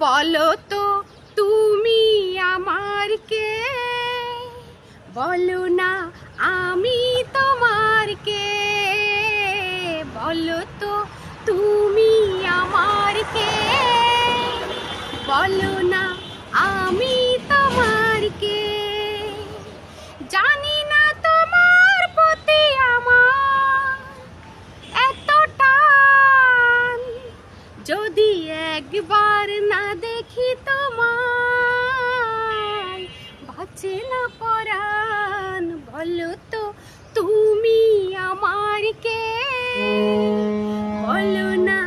বলো তো তুমি আমার কে, বলো না আমি তোমার কে। বলো তো তুমি আমার কে, বলো না আমি তোমার কে। জানি না তোমার প্রতি আমার এত টান, যদি একবার না দেখি তোমায় বাঁচে না পরাণ। বলো তো তুমি আমার কে, বলো না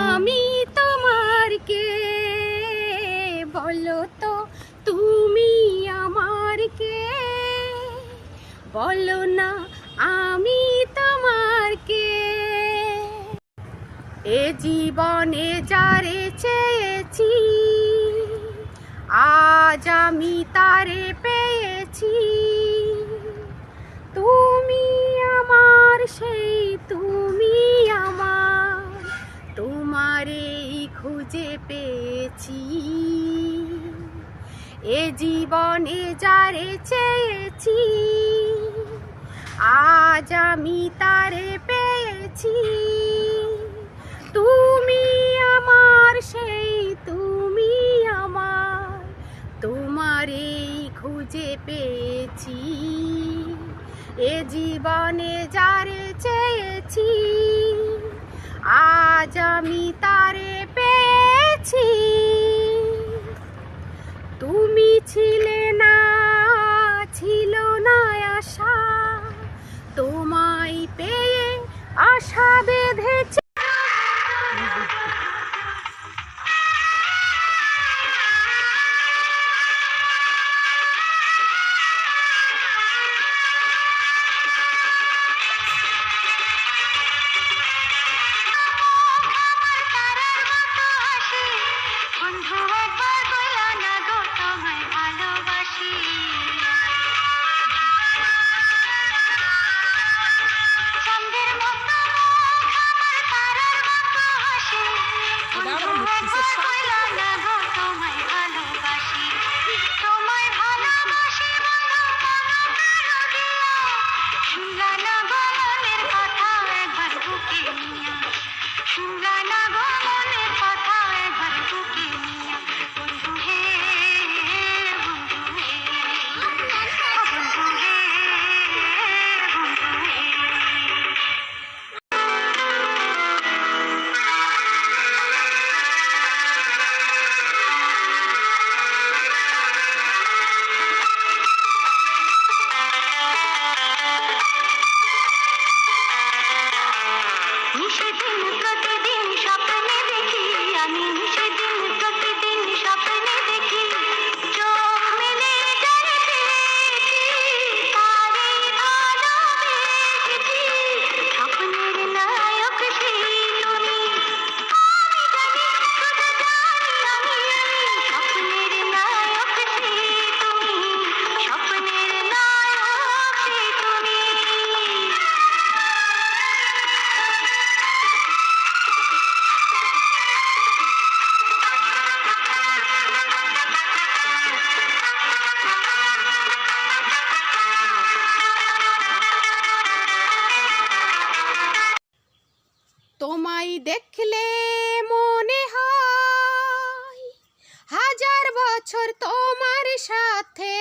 আমি তোমার কে। বলো তো তুমি আমার কে, বলো না আমি তোমার কে। এ জীবনে যারে চেয়েছি আজ আমি তারে পেয়েছি। তুমি আমার সেই তুমি আমার, তোমারেই খুঁজে পেয়েছি। এ জীবনে যারে চেয়েছি আজ আমি তারে পেয়েছি। তুমি আমার সেই তুমি আমার, তোমারেই খুঁজে পেয়েছি। এ জীবনে যারে চেয়েছি আজ আমি তারে পেয়েছি। তুমি ছিলে না, ছিল না আশা, তোমায় পেয়ে আশা বেঁধেছে। বছর তোমার সাথে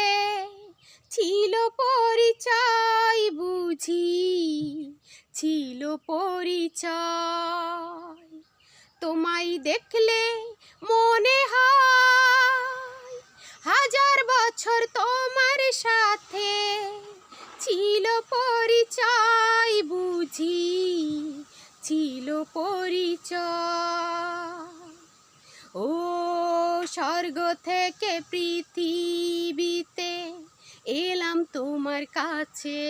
ছিল পরিচয় বুঝি, ছিল পরিচয়। তোমায় দেখলে মনে হয় হাজার বছর তোমার সাথে ছিল পরিচয় বুঝি, ছিল পরিচয়। ও স্বর্গ থেকে পৃথিবীতে এলাম তোমার কাছে,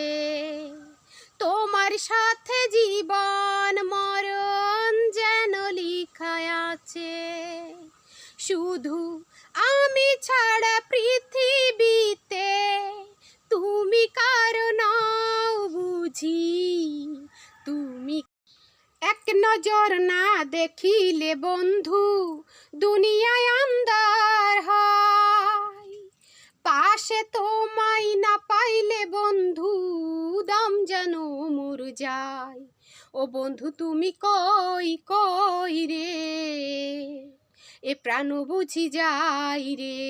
তোমার সাথে জীবন মরণ যেন লিখায় আছে। শুধু আমি ছাড়া পৃথিবীতে তুমি কারো নও বুঝি, তুমি এক নজর না দেখিলে বন্ধু দুনিয়ায় আন্ধার হয়। পাশে তোমায় না পাইলে বন্ধু দম যেন মর যায়। ও বন্ধু তুমি কই কই রে, এ প্রাণ বুঝি যাই রে।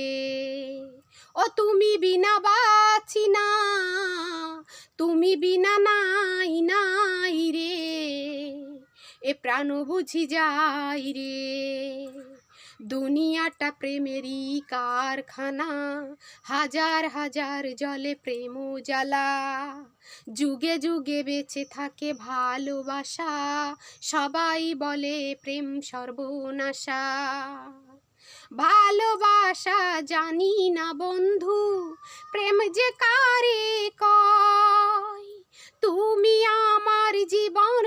ও তুমি বিনা বাঁচি না, তুমি বিনা নাই নাই রে, এ প্রাণ বুঝি যাই রে। দুনিয়াটা প্রেমেরই কারখানা, হাজার হাজার জলে প্রেম জ্বালা। যুগে যুগে বেঁচে থাকে ভালোবাসা, সবাই বলে প্রেম সর্বনাশা। ভালোবাসা জানি না বন্ধু, প্রেম যে কারে কয়। তুমি আমার জীবন